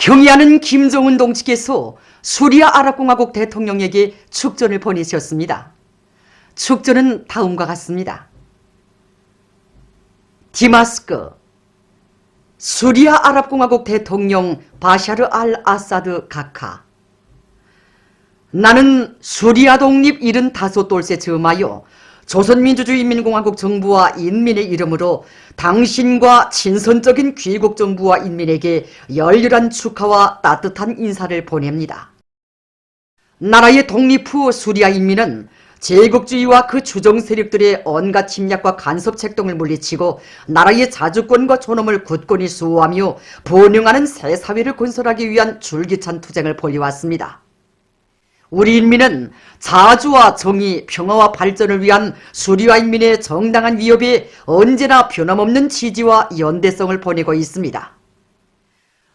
경의하는 김정은 동지께서 수리아 아랍공화국 대통령에게 축전을 보내셨습니다. 축전은 다음과 같습니다. 디마스크, 수리아 아랍공화국 대통령 바샤르 알 아사드 각하. 나는 수리아 독립 75돌세 즈음하여 조선민주주의인민공화국 정부와 인민의 이름으로 당신과 친선적인 귀국 정부와 인민에게 열렬한 축하와 따뜻한 인사를 보냅니다. 나라의 독립 후 수리아 인민은 제국주의와 그 주정 세력들의 온갖 침략과 간섭 책동을 물리치고 나라의 자주권과 존엄을 굳건히 수호하며 번영하는 새 사회를 건설하기 위한 줄기찬 투쟁을 벌여왔습니다. 우리 인민은 자주와 정의, 평화와 발전을 위한 수리아 인민의 정당한 위협에 언제나 변함없는 지지와 연대성을 보내고 있습니다.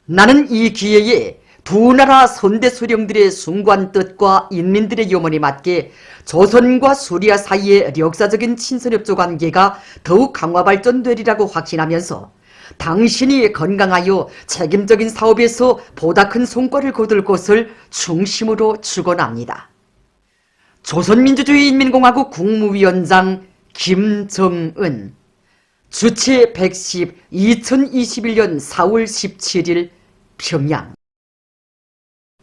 나는 이 기회에 두 나라 선대 수령들의 숭고한 뜻과 인민들의 염원에 맞게 조선과 수리아 사이의 역사적인 친선협조 관계가 더욱 강화 발전되리라고 확신하면서 당신이 건강하여 책임적인 사업에서 보다 큰 성과를 거둘 것을 중심으로 축원합니다. 조선민주주의인민공화국 국무위원장 김정은. 주체 110 2021년 4월 17일 평양.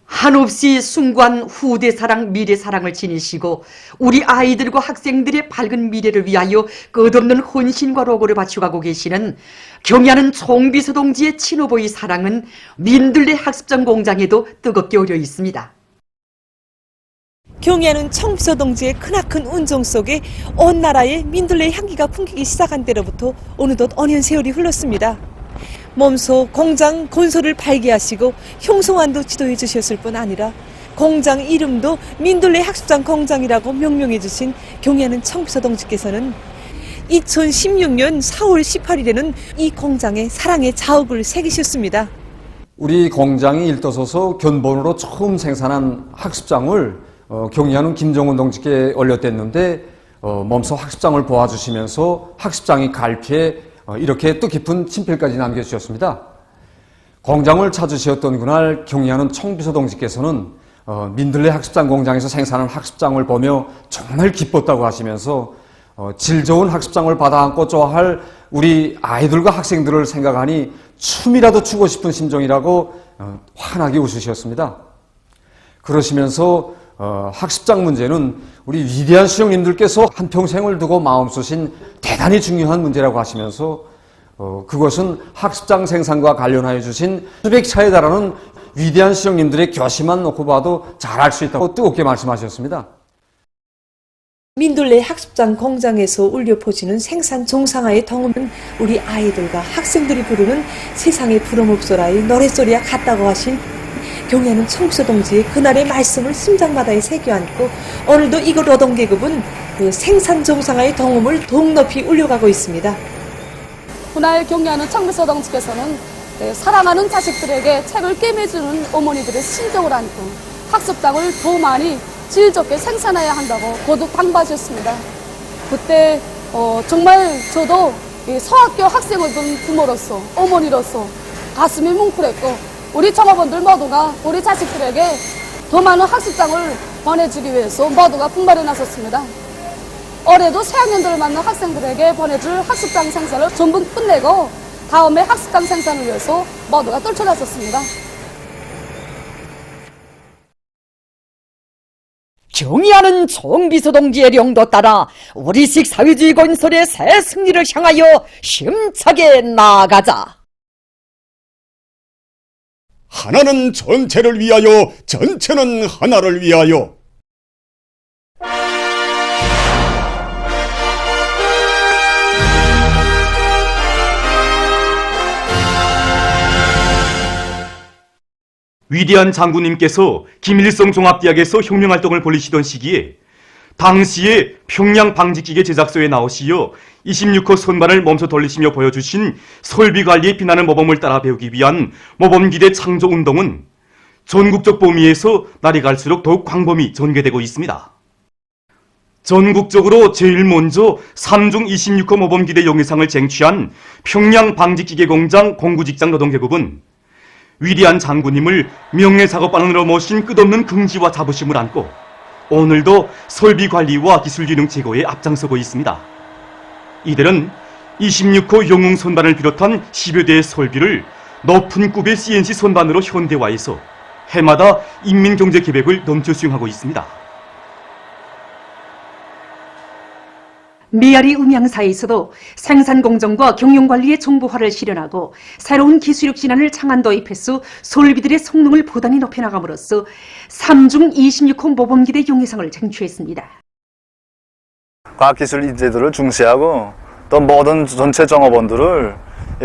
한없이 숭고한 후대사랑, 미래사랑을 지니시고 우리 아이들과 학생들의 밝은 미래를 위하여 끝없는 헌신과 노고를 바쳐가고 계시는 경의하는 총비서 동지의 친오보의 사랑은 민들레 학습장 공장에도 뜨겁게 어려 있습니다. 경의하는 총비서 동지의 크나큰 운정 속에 온 나라에 민들레의 향기가 풍기기 시작한 때로부터 어느덧 언년 세월이 흘렀습니다. 몸소 공장 건설을 발기하시고 형성안도 지도해 주셨을 뿐 아니라 공장 이름도 민들레 학습장 공장이라고 명명해 주신 경의하는 총비서 동지께서는 2016년 4월 18일에는 이 공장에 사랑의 자욱을 새기셨습니다. 우리 공장이 일떠서서 견본으로 처음 생산한 학습장을 경의하는 김정은 동지께 올렸댔는데 몸소 학습장을 보아주시면서 학습장이 갈피에 이렇게 뜻깊은 친필까지 남겨주셨습니다. 공장을 찾으셨던 그날 경의하는 총비서 동지께서는 민들레 학습장 공장에서 생산한 학습장을 보며 정말 기뻤다고 하시면서 질 좋은 학습장을 받아안고 좋아할 우리 아이들과 학생들을 생각하니 춤이라도 추고 싶은 심정이라고 환하게 웃으셨습니다. 그러시면서 학습장 문제는 우리 위대한 수령님들께서 한평생을 두고 마음 쓰신 대단히 중요한 문제라고 하시면서 그것은 학습장 생산과 관련하여 주신 수백 차에 달하는 위대한 수령님들의 교시만 놓고 봐도 잘 알 수 있다고 뜨겁게 말씀하셨습니다. 민들레 학습장 공장에서 울려 퍼지는 생산 정상화의 덩음은 우리 아이들과 학생들이 부르는 세상의 부름없소라의 노랫소리와 같다고 하신 경의하는 총비서 동지의 그날의 말씀을 심장마다에 새겨안고 오늘도 이곳 노동계급은 그 생산 정상화의 덩음을 더욱 높이 울려가고 있습니다. 그날 경의하는 총비서 동지께서는 사랑하는 자식들에게 책을 꿰매주는 어머니들의 심정을 안고 학습장을 더 많이 질 좋게 생산해야 한다고 거듭 당부하셨습니다. 그때 정말 저도 서학교 학생을 둔 부모로서 어머니로서 가슴이 뭉클했고 우리 청어분들 모두가 우리 자식들에게 더 많은 학습장을 보내주기 위해서 모두가 분발해 나섰습니다. 올해도 새학년들을 맞는 학생들에게 보내줄 학습장 생산을 전부 끝내고 다음에 학습장 생산을 위해서 모두가 떨쳐나섰습니다. 경의하는 총비서 동지의 령도 따라 우리식 사회주의 건설의 새 승리를 향하여 힘차게 나아가자. 하나는 전체를 위하여, 전체는 하나를 위하여. 위대한 장군님께서 김일성 종합대학에서 혁명활동을 벌이시던 시기에 당시에 평양 방직기계 제작소에 나오시어 26호 선반을 몸소 돌리시며 보여주신 설비관리의 빛나는 모범을 따라 배우기 위한 모범기대 창조운동은 전국적 범위에서 날이 갈수록 더욱 광범위 전개되고 있습니다. 전국적으로 제일 먼저 3중 26호 모범기대 용의상을 쟁취한 평양 방직기계공장 공구직장 노동계급은 위대한 장군님을 명예작업반으로 모신 끝없는 긍지와 자부심을 안고 오늘도 설비 관리와 기술기능 제고에 앞장서고 있습니다. 이들은 26호 영웅 선반을 비롯한 10여 대의 설비를 높은 급의 CNC 선반으로 현대화해서 해마다 인민경제 계획을 넘쳐 수행하고 있습니다. 미아리 음향사에서도 생산공정과 경영관리의 정보화를 실현하고 새로운 기술력 진안을 창안 도입해서 설비들의 성능을 보단히 높여나감으로써 3중 26호 모범기대 용의상을 쟁취했습니다. 과학기술 인재들을 중시하고 또 모든 전체 종업원들을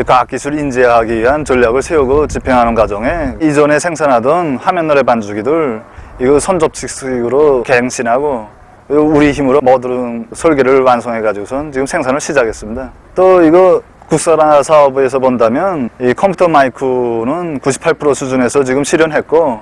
과학기술 인재하기 위한 전략을 세우고 집행하는 과정에 이전에 생산하던 화면노래 반죽기들 이거 선접식으로 갱신하고 우리 힘으로 모든 설계를 완성해가지고선 지금 생산을 시작했습니다. 또 이거 국산화 사업에서 본다면 이 컴퓨터 마이크는 98% 수준에서 지금 실현했고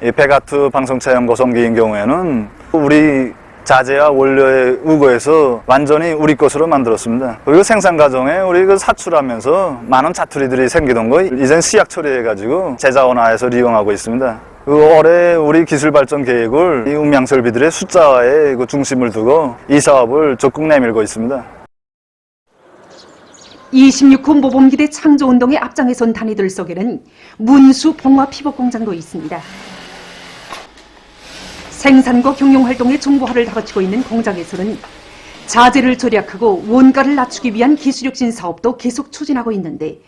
이 베가트 방송체험 고성기인 경우에는 우리 자재와 원료에 우거해서 완전히 우리 것으로 만들었습니다. 그리고 생산 과정에 우리 그 사출하면서 많은 자투리들이 생기던 거 이젠 시약 처리해가지고 제자원화해서 이용하고 있습니다. 올해 우리 기술 발전 계획을 이 음향 설비들의 숫자에 그 중심을 두고 이 사업을 적극 내밀고 있습니다. 26호 모범기대 창조운동의 앞장에선 단위들 속에는 문수 봉화 피복 공장도 있습니다. 생산과 경영활동의 정보화를 다그치고 있는 공장에서는 자재를 절약하고 원가를 낮추기 위한 기술혁신 사업도 계속 추진하고 있는데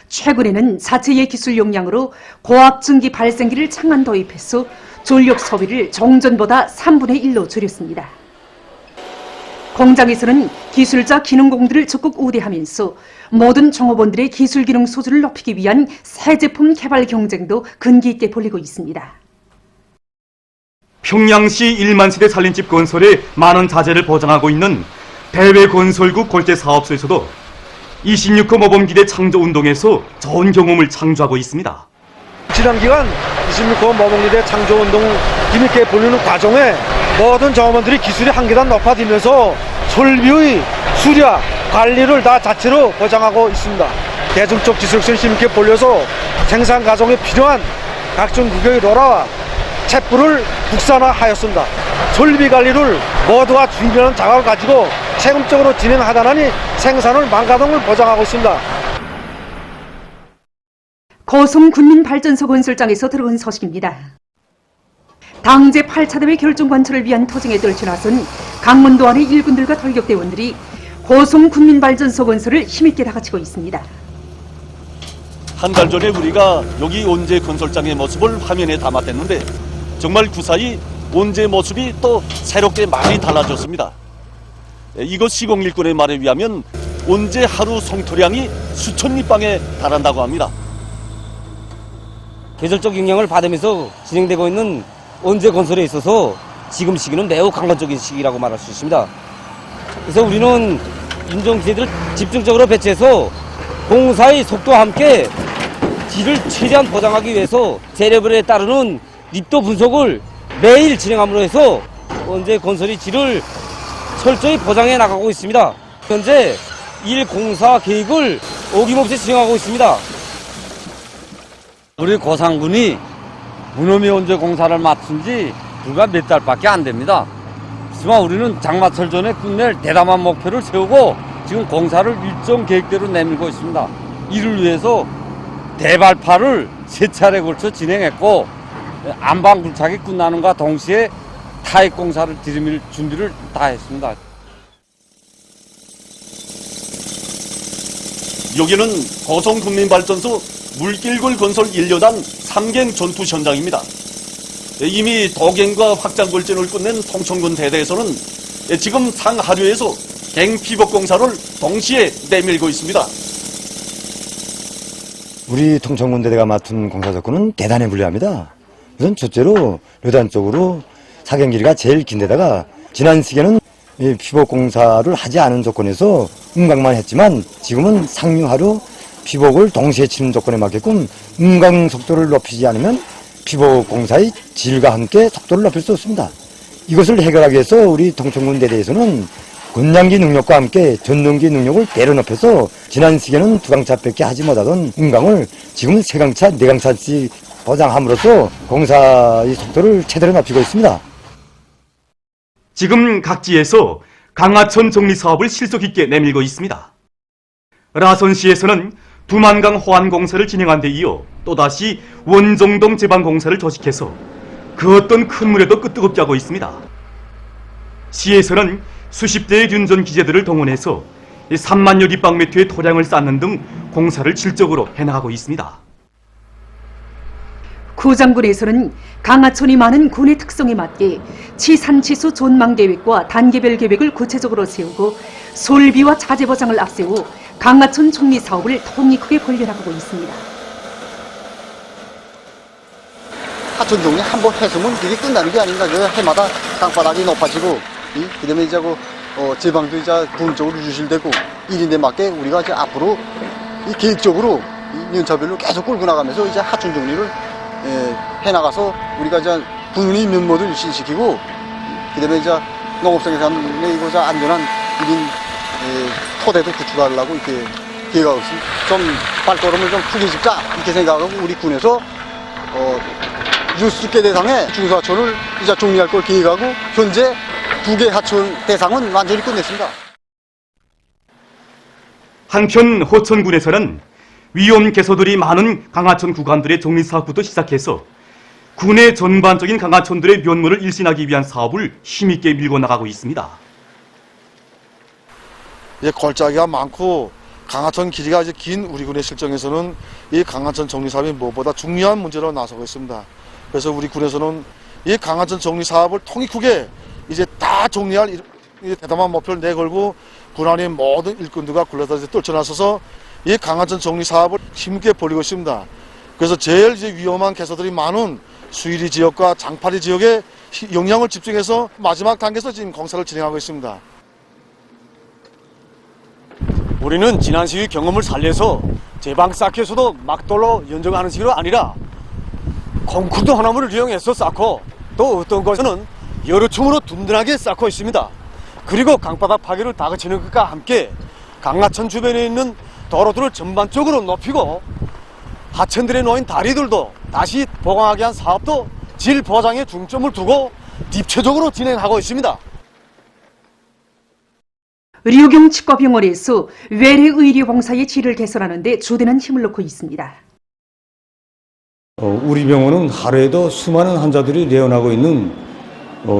최근에는 자체의 기술 역량으로 고압증기 발생기를 창안 도입해서 전력 소비를 정전보다 3분의 1로 줄였습니다. 공장에서는 기술자 기능공들을 적극 우대하면서 모든 종업원들의 기술 기능 수준을 높이기 위한 새 제품 개발 경쟁도 근기 있게 벌이고 있습니다. 평양시 1만 세대 살림집 건설에 많은 자재를 보장하고 있는 대외건설국 골재사업소에서도 26호 모범기대 창조운동에서 좋은 경험을 창조하고 있습니다. 지난 기간 26호 모범기대 창조운동 뒤늦게 벌리는 과정에 모든 종업원들이 기술이 한 계단 높아지면서 설비의 수리와 관리를 다 자체로 보장하고 있습니다. 대중적 기술력을 힘있게 벌려서 생산 과정에 필요한 각종 규격의 로라와 챗불을 국산화하였습니다. 설비 관리를 모두가 주의하는 자각을 가지고 책임적으로 진행하다니 생산을 망가짐을 보장하고 있습니다. 고성군민발전소 건설장에서 들어온 소식입니다. 당제 8차 대회 결정 관철을 위한 투쟁에 떨쳐나선 강원도 안의 일군들과 돌격대원들이 고성군민발전소 건설을 힘있게 다그치고 있습니다. 한 달 전에 우리가 여기 온제 건설장의 모습을 화면에 담았댔는데 정말 그 사이 온제 모습이 또 새롭게 많이 달라졌습니다. 이곳 시공일꾼의 말에 의하면 온제 하루 성토량이 수천 리방에 달한다고 합니다. 계절적 영향을 받으면서 진행되고 있는 온제 건설에 있어서 지금 시기는 매우 강건적인 시기라고 말할 수 있습니다. 그래서 우리는 인정기계들을 집중적으로 배치해서 공사의 속도와 함께 질을 최대한 보장하기 위해서 재래별에 따르는 립도 분석을 매일 진행함으로 해서 온제 건설의 질을 철저히 보장해 나가고 있습니다. 현재 일 공사 계획을 어김없이 수행하고 있습니다. 우리 고상군이 문어미 온제 공사를 마친 지 불과 몇 달밖에 안 됩니다. 하지만 우리는 장마철 전에 끝낼 대담한 목표를 세우고 지금 공사를 일정 계획대로 내밀고 있습니다. 이를 위해서 대발파를 3차례 걸쳐 진행했고 안방 굴착이 끝나는과 동시에 타액 공사를 들이밀 준비를 다 했습니다. 여기는 고성군민발전소 물길골 건설 1여단 3갱 전투 현장입니다. 이미 도갱과 확장 골전을 끝낸 통천군 대대에서는 지금 상하류에서 갱 피복 공사를 동시에 내밀고 있습니다. 우리 통천군 대대가 맡은 공사 조건은 대단히 불리합니다. 우선 첫째로 료단 쪽으로 사경 길이가 제일 긴데다가 지난 시기에는 피복 공사를 하지 않은 조건에서 음각만 했지만 지금은 상류하로 피복을 동시에 치는 조건에 맞게끔 음각 속도를 높이지 않으면 피복 공사의 질과 함께 속도를 높일 수 없습니다. 이것을 해결하기 위해서 우리 통천군 대대에서는 군량기 능력과 함께 전동기 능력을 대로 높여서 지난 시기에는 2강차밖에 하지 못하던 운강을 지금 3강차, 4강차씩 보장함으로써 공사의 속도를 최대로 높이고 있습니다. 지금 각지에서 강하천 정리 사업을 실속 있게 내밀고 있습니다. 라선시에서는 두만강 호안 공사를 진행한 데 이어 또다시 원정동 제방 공사를 조직해서 그 어떤 큰 물에도 끄떡없게 하고 있습니다. 시에서는 수십 대의 균전 기재들을 동원해서 3만여立方미터의 토량을 쌓는 등 공사를 질적으로 해나가고 있습니다. 구장군에서는 강하천이 많은 군의 특성에 맞게 치산치수 전망계획과 단계별 계획을 구체적으로 세우고 솔비와 자재 보장을 앞세워 강하천 정리 사업을 통이 크게 벌려나가고 있습니다. 하천 정리 한번 했으면 이게 끝나는 게 아닌가. 그 해마다 땅바닥이 높아지고, 그다음에 이제 제방도 이제 부분적으로 유실되고, 일인데 맞게 우리가 이제 앞으로 계획적으로 연차별로 계속 끌고 나가면서 이제 하천 정리를 해나가서 우리가 이제 군인의 면모를 유신시키고, 그다음에 이제 농업생산에 이거 안전한 1인 토대도 구축하려고 이렇게 계획하고 있습니다. 좀 발걸음을 좀 크게 짚자 이렇게 생각하고 우리 군에서 60개 대상의 중소하천을 이제 정리할 걸 계획하고 현재 2개 하천 대상은 완전히 끝냈습니다. 한편 호천군에서는 위험 개소들이 많은 강하천 구간들의 정리 사업부터 시작해서 군의 전반적인 강하천들의 면모를 일신하기 위한 사업을 힘있게 밀고 나가고 있습니다. 이제 골짜기가 많고 강하천 길이가 이제 긴 우리 군의 실정에서는 이 강하천 정리 사업이 무엇보다 중요한 문제로 나서고 있습니다. 그래서 우리 군에서는 이 강하천 정리 사업을 통이 크게 이제 다 정리할 이 대담한 목표를 내걸고 군안의 모든 일꾼들과 굴러다 떨쳐나서서 이 강하천 정리 사업을 힘있게 벌이고 있습니다. 그래서 제일 이제 위험한 개소들이 많은 수일이 지역과 장파리 지역에 영향을 집중해서 마지막 단계에서 지금 공사를 진행하고 있습니다. 우리는 지난 시기 경험을 살려서 제방 쌓기에서도 막돌로 연정하는 식으로 아니라 콩쿠르도 하나물을 이용해서 쌓고 또 어떤 곳에는 여러 층으로 든든하게 쌓고 있습니다. 그리고 강바닥 파괴를 다그치는 것과 함께 강하천 주변에 있는 도로들을 전반적으로 높이고 하천들에 놓인 다리들도 다시 보강하기 위한 사업도 질 보장에 중점을 두고 입체적으로 진행하고 있습니다. 의료경 치과병원에서 외래 의료 봉사의 질을 개선하는 데 주되는 힘을 놓고 있습니다. 우리 병원은 하루에도 수많은 환자들이 내원하고 있는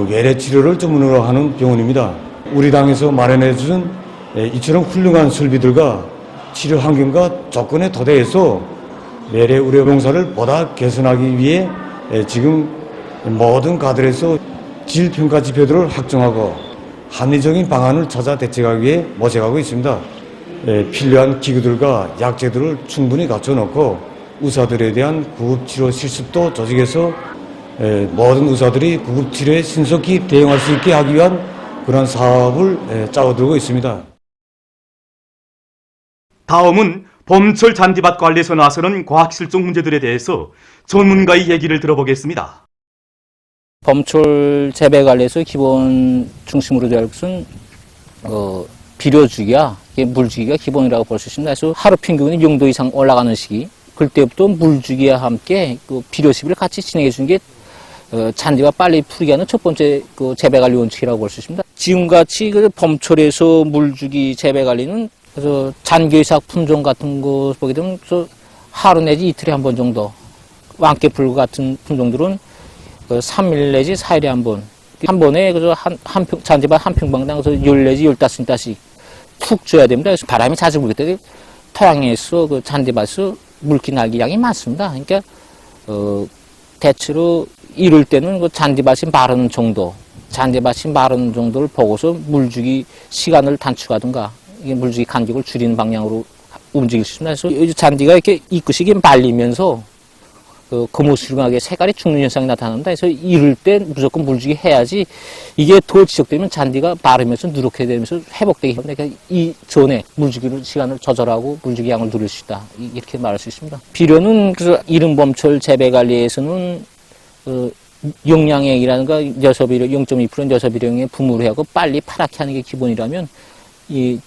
외래 치료를 전문으로 하는 병원입니다. 우리 당에서 마련해 준 이처럼 훌륭한 설비들과 치료 환경과 조건에 도대해서 외래 의료 봉사를 보다 개선하기 위해 지금 모든 가들에서 질 평가 지표들을 확정하고 합리적인 방안을 찾아 대책하기 위해 모색하고 있습니다. 필요한 기구들과 약제들을 충분히 갖춰놓고 의사들에 대한 구급치료 실습도 조직해서 모든 의사들이 구급치료에 신속히 대응할 수 있게 하기 위한 그런 사업을 짜고들고 있습니다. 다음은 범철 잔디밭 관리에서 나서는 과학실종 문제들에 대해서 전문가의 얘기를 들어보겠습니다. 범철 재배 관리에서 기본 중심으로 되어 것은 비료주기야, 물주기가 기본이라고 볼 수 있습니다. 그래서 하루 평균이 0도 이상 올라가는 시기, 그때부터 물주기와 함께 그 비료 시비를 같이 진행해 주는 게 잔디가 빨리 풀게 하는 첫 번째 그 재배 관리 원칙이라고 볼 수 있습니다. 지금같이 그 범철에서 물주기 재배 관리는 그래서 잔교이삭 품종 같은 거 보게 되면 하루 내지 이틀에 한 번 정도, 왕깨풀 같은 품종들은 3일 내지 4일에 한 번, 한 번에 그래서 잔디밭 한 평방당 그래서 10 내지 15리터씩 푹 줘야 됩니다. 그래서 바람이 자주 불기 때문에 토양에서 그 잔디밭에서 물기 날기 양이 많습니다. 그러니까 대체로 이럴 때는 그 잔디밭이 마르는 정도, 잔디밭이 마르는 정도를 보고서 물주기 시간을 단축하든가 이게 물주기 간격을 줄이는 방향으로 움직일 수 있습니다. 그래서 잔디가 이렇게 이끄시게 말리면서 거무스름하게 색깔이 죽는 현상이 나타납니다. 그래서 이럴 때 무조건 물주기 해야지 이게 더 지속되면 잔디가 마르면서 누렇게 되면서 회복되기 때문에 그러니까 이 전에 물주기를 시간을 조절하고 물주기 양을 누릴 수 있다. 이렇게 말할 수 있습니다. 비료는 그래서 이른범철 재배 관리에서는 용량액이라든가 0.2% 여섭이령의 분무를 하고 빨리 파랗게 하는 게 기본이라면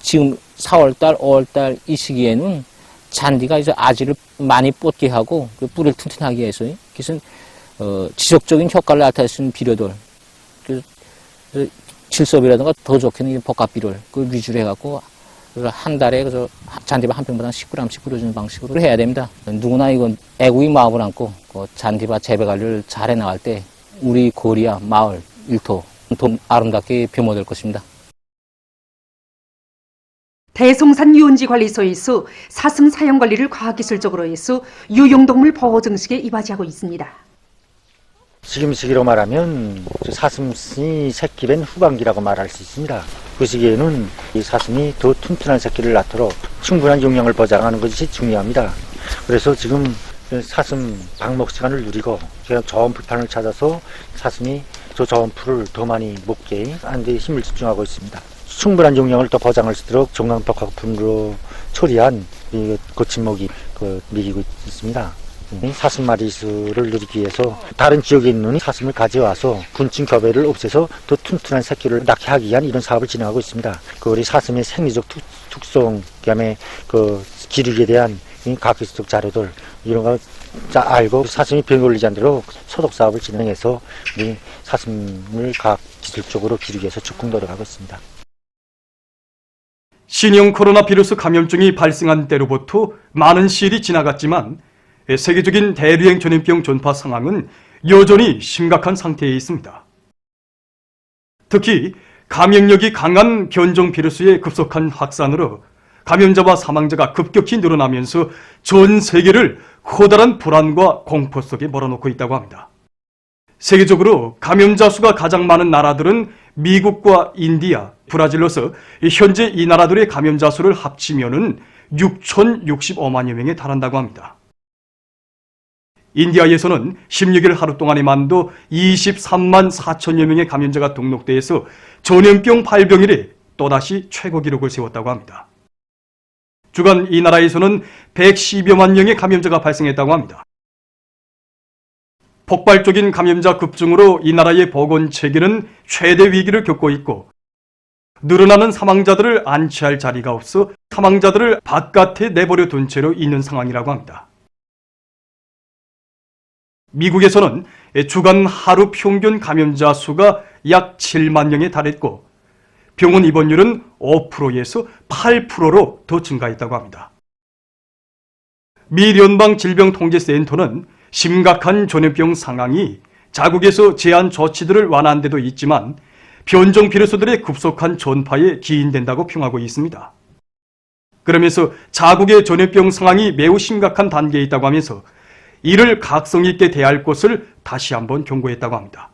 지금 4월달, 5월달 이 시기에는 잔디가 이제 아지를 많이 뻗게 하고 그 뿌리를 튼튼하게 해서 그래서 지속적인 효과를 나타낼 수 있는 비료들, 질섭이라든가 더 좋게는 복합비료를 그 위주로 해갖고 한 달에 그저 잔디밭 한 평마다 10g씩 뿌려주는 방식으로 해야 됩니다. 누구나 이건 애국의 마음을 안고 그 잔디밭 재배 관리를 잘 해나갈 때 우리 고리와 마을, 일터 더 아름답게 변모될 것입니다. 대송산 유원지 관리소에서 사슴 사형 관리를 과학기술적으로 해서 유용동물 보호 정책에 이바지하고 있습니다. 지금 시기로 말하면 사슴이 새끼된 후반기라고 말할 수 있습니다. 그 시기에는 이 사슴이 더 튼튼한 새끼를 낳도록 충분한 영양을 보장하는 것이 중요합니다. 그래서 지금 사슴 방목 시간을 누리고 저온풀판을 찾아서 사슴이 저 저온풀을 더 많이 먹게 하는 데 힘을 집중하고 있습니다. 충분한 영양을 더 보장할 수 있도록 종강독학품으로 처리한 거침목이 먹이고 있습니다. 사슴 마리수를 누리기 위해서 다른 지역에 있는 사슴을 가져와서 곤충 교배를 없애서 더 튼튼한 새끼를 낳게 하기 위한 이런 사업을 진행하고 있습니다. 우리 사슴의 생리적 특성, 그다음에 기르기에 대한 과학기술적 자료들 이런 거 알고 사슴이 병 걸리지 않도록 소독 사업을 진행해서 우리 사슴을 과학기술적으로 기르기 위해서 적극 노력하고 있습니다. 신형 코로나 바이러스 감염증이 발생한 때로부터 많은 시일이 지나갔지만 세계적인 대류행 전염병 전파 상황은 여전히 심각한 상태에 있습니다. 특히 감염력이 강한 변종 바이러스의 급속한 확산으로 감염자와 사망자가 급격히 늘어나면서 전 세계를 커다란 불안과 공포 속에 몰아넣고 있다고 합니다. 세계적으로 감염자 수가 가장 많은 나라들은 미국과 인디아, 브라질로서 현재 이 나라들의 감염자 수를 합치면은 6,065만여 명에 달한다고 합니다. 인디아에서는 16일 하루 동안에만도 23만 4천여 명의 감염자가 등록돼서 전염병 발병일에 또다시 최고 기록을 세웠다고 합니다. 주간 이 나라에서는 110여만 명의 감염자가 발생했다고 합니다. 폭발적인 감염자 급증으로 이 나라의 보건 체계는 최대 위기를 겪고 있고 늘어나는 사망자들을 안치할 자리가 없어 사망자들을 바깥에 내버려 둔 채로 있는 상황이라고 합니다. 미국에서는 주간 하루 평균 감염자 수가 약 7만 명에 달했고 병원 입원율은 5%에서 8%로 더 증가했다고 합니다. 미 연방질병통제센터는 심각한 전염병 상황이 자국에서 제한 조치들을 완화한 데도 있지만 변종 바이러스들의 급속한 전파에 기인된다고 평하고 있습니다. 그러면서 자국의 전염병 상황이 매우 심각한 단계에 있다고 하면서 이를 각성 있게 대할 것을 다시 한번 경고했다고 합니다.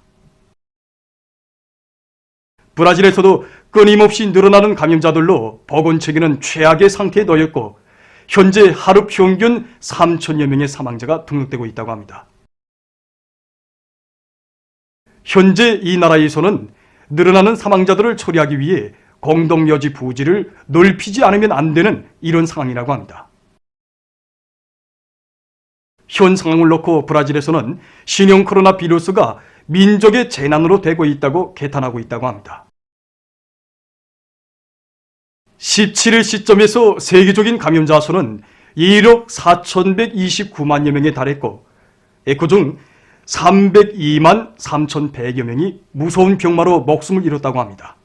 브라질에서도 끊임없이 늘어나는 감염자들로 보건 체계는 최악의 상태에 놓였고 현재 하루 평균 3천여 명의 사망자가 등록되고 있다고 합니다. 현재 이 나라에서는 늘어나는 사망자들을 처리하기 위해 공동묘지 부지를 넓히지 않으면 안 되는 이런 상황이라고 합니다. 현 상황을 놓고 브라질에서는 신형 코로나 바이러스가 민족의 재난으로 되고 있다고 개탄하고 있다고 합니다. 17일 시점에서 세계적인 감염자 수는 1억 4,129만여 명에 달했고 그중 302만 3,100여 명이 무서운 병마로 목숨을 잃었다고 합니다.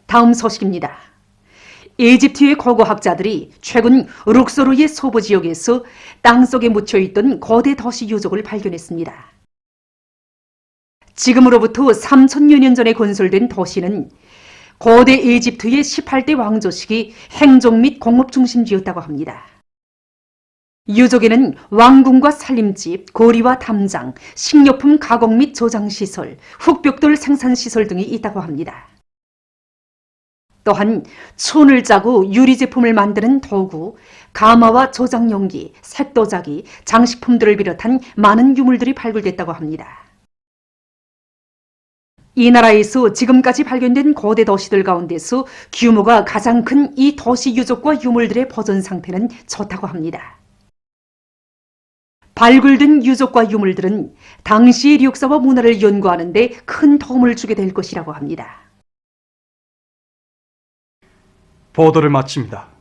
다음 소식입니다. 이집트의考古학자들이 최근 룩소르의 소부 지역에서 땅속에 묻혀있던 거대 도시 유적을 발견했습니다. 지금으로부터 3,000여 년 전에 건설된 도시는 고대 이집트의 18대 왕조 시기 행정 및 공업 중심지였다고 합니다. 유적에는 왕궁과 살림집, 고리와 담장, 식료품 가공 및 저장시설, 흙벽돌 생산시설 등이 있다고 합니다. 또한 촌을 짜고 유리 제품을 만드는 도구, 가마와 조작 용기, 색도자기, 장식품들을 비롯한 많은 유물들이 발굴됐다고 합니다. 이 나라에서 지금까지 발견된 고대 도시들 가운데서 규모가 가장 큰 이 도시 유적과 유물들의 보존 상태는 좋다고 합니다. 발굴된 유적과 유물들은 당시의 역사와 문화를 연구하는 데 큰 도움을 주게 될 것이라고 합니다. 보도를 마칩니다.